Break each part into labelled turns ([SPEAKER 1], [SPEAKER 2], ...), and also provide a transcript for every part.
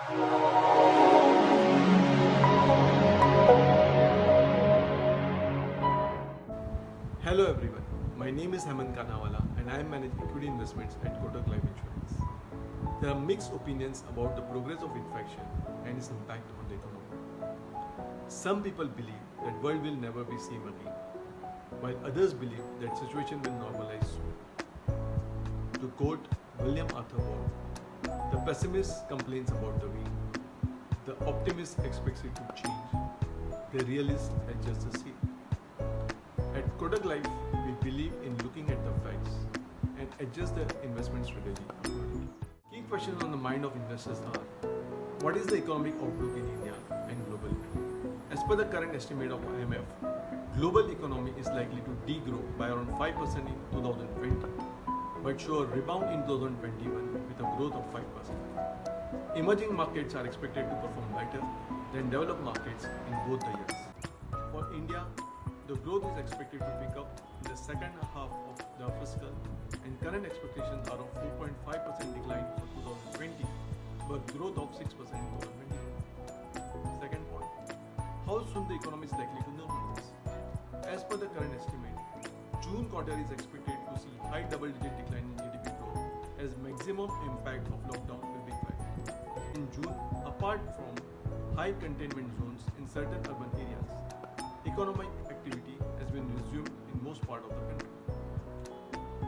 [SPEAKER 1] Hello everyone, my name is Hemant Kanawala and I am managing equity investments at Kotak Life Insurance. There are mixed opinions about the progress of infection and its impact on the economy. Some people believe that world will never be same again, while others believe that situation will normalize soon. To quote William Arthur Ward, the pessimist complains about the rain, the optimist expects it to change, the realist adjusts the sea. At Kotak Life, we believe in looking at the facts and adjust the investment strategy accordingly. Key questions on the mind of investors are: what is the economic outlook in India and globally? As per the current estimate of IMF, global economy is likely to degrow by around 5% in 2020, but show a rebound in 2021 with a growth of 5%. Emerging markets are expected to perform better than developed markets in both the years. For India, the growth is expected to pick up in the second half of the fiscal, and current expectations are of 4.5% decline for 2020, but growth of 6% in 2021. Second point, how soon the economy is likely to normalize? As per the current estimate, June quarter is expected to see high double-digit decline in GDP growth as maximum impact of lockdown will be felt. In June, apart from high containment zones in certain urban areas, economic activity has been resumed in most part of the country.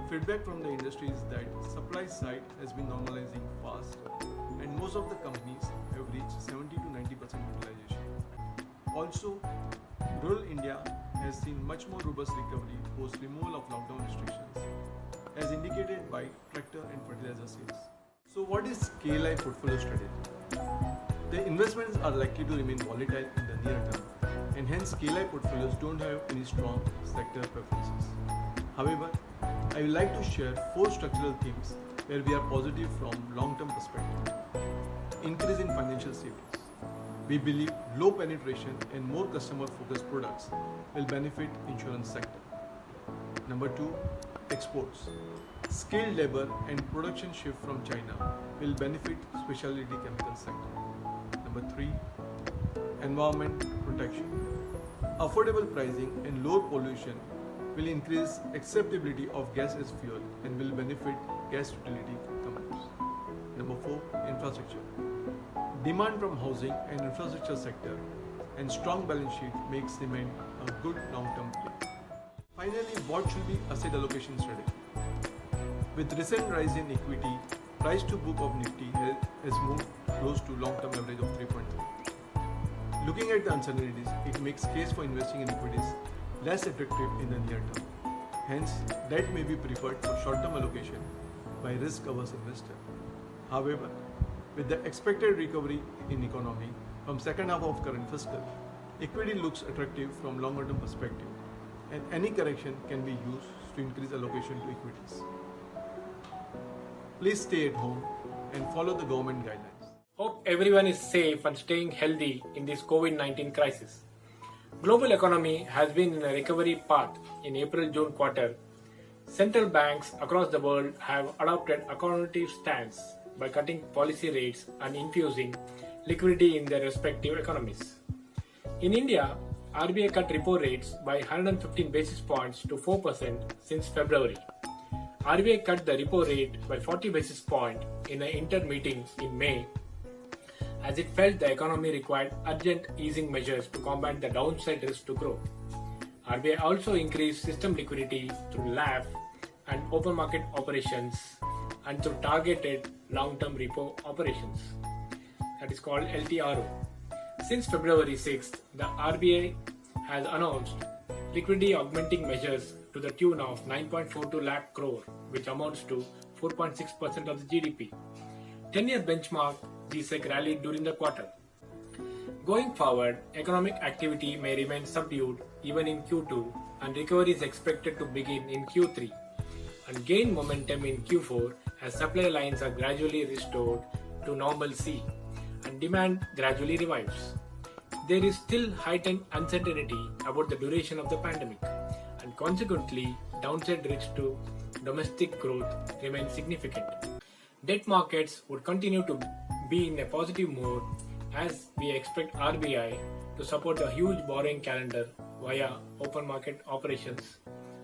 [SPEAKER 1] Feedback from the industry is that supply side has been normalizing fast and most of the companies have reached 70 to 90% utilization. Also, rural India has seen much more robust recovery post removal of lockdown restrictions as indicated by tractor and fertilizer sales. So what is KLI portfolio strategy? The investments are likely to remain volatile in the near term, and hence KLI portfolios don't have any strong sector preferences. However, I would like to share 4 structural themes where we are positive from long-term perspective. Increase in financial savings. We believe low penetration and more customer-focused products will benefit insurance sector. Number 2, exports. Skilled labor and production shift from China will benefit specialty chemical sector. Number 3, environment protection. Affordable pricing and lower pollution will increase acceptability of gas as fuel and will benefit gas utility companies. Number 4, infrastructure. Demand from housing and infrastructure sector and strong balance sheet makes cement a good long-term play. Finally, what should be asset allocation strategy? With recent rise in equity, price to book of Nifty has moved close to long-term average of 3.3. Looking at the uncertainties, it makes case for investing in equities less attractive in the near term. Hence, debt may be preferred for short-term allocation by risk-averse investor. However, with the expected recovery in economy from second half of current fiscal, equity looks attractive from longer-term perspective, and any correction can be used to increase allocation to equities. Please stay at home and follow the government guidelines.
[SPEAKER 2] Hope everyone is safe and staying healthy in this COVID-19 crisis. Global economy has been in a recovery path in April-June quarter. Central banks across the world have adopted accommodative stance by cutting policy rates and infusing liquidity in their respective economies. In India, RBI cut repo rates by 115 basis points to 4% since February. RBI cut the repo rate by 40 basis points in an inter-meeting in May as it felt the economy required urgent easing measures to combat the downside risk to growth. RBI also increased system liquidity through LAF and open market operations and through targeted long-term repo operations, that is called LTRO. Since February 6th, the RBI has announced liquidity augmenting measures to the tune of 9.42 lakh crore, which amounts to 4.6% of the GDP. 10-year benchmark GSEC rallied during the quarter. Going forward, economic activity may remain subdued even in Q2, and recovery is expected to begin in Q3 and gain momentum in Q4 as supply lines are gradually restored to normalcy and demand gradually revives. There is still heightened uncertainty about the duration of the pandemic, and consequently, downside risk to domestic growth remains significant. Debt markets would continue to be in a positive mood as we expect RBI to support the huge borrowing calendar via open market operations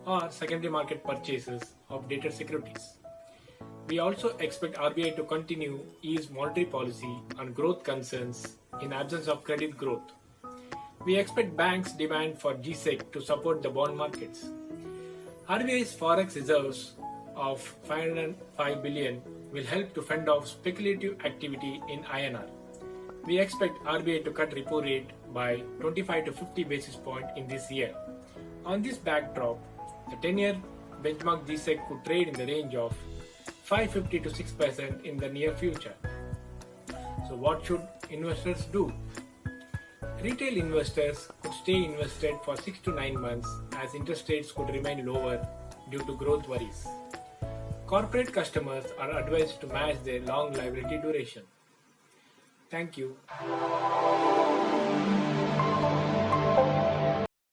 [SPEAKER 2] or secondary market purchases of dated securities. We also expect RBI to continue ease monetary policy on growth concerns in absence of credit growth. We expect banks' demand for GSEC to support the bond markets. RBI's forex reserves of 505 billion will help to fend off speculative activity in INR. We expect RBI to cut repo rate by 25 to 50 basis points in this year. On this backdrop, the 10-year benchmark GSEC could trade in the range of 550 to 6% in the near future. So what should investors do? Retail investors could stay invested for 6 to 9 months as interest rates could remain lower due to growth worries. Corporate customers are advised to match their long liability duration. Thank you.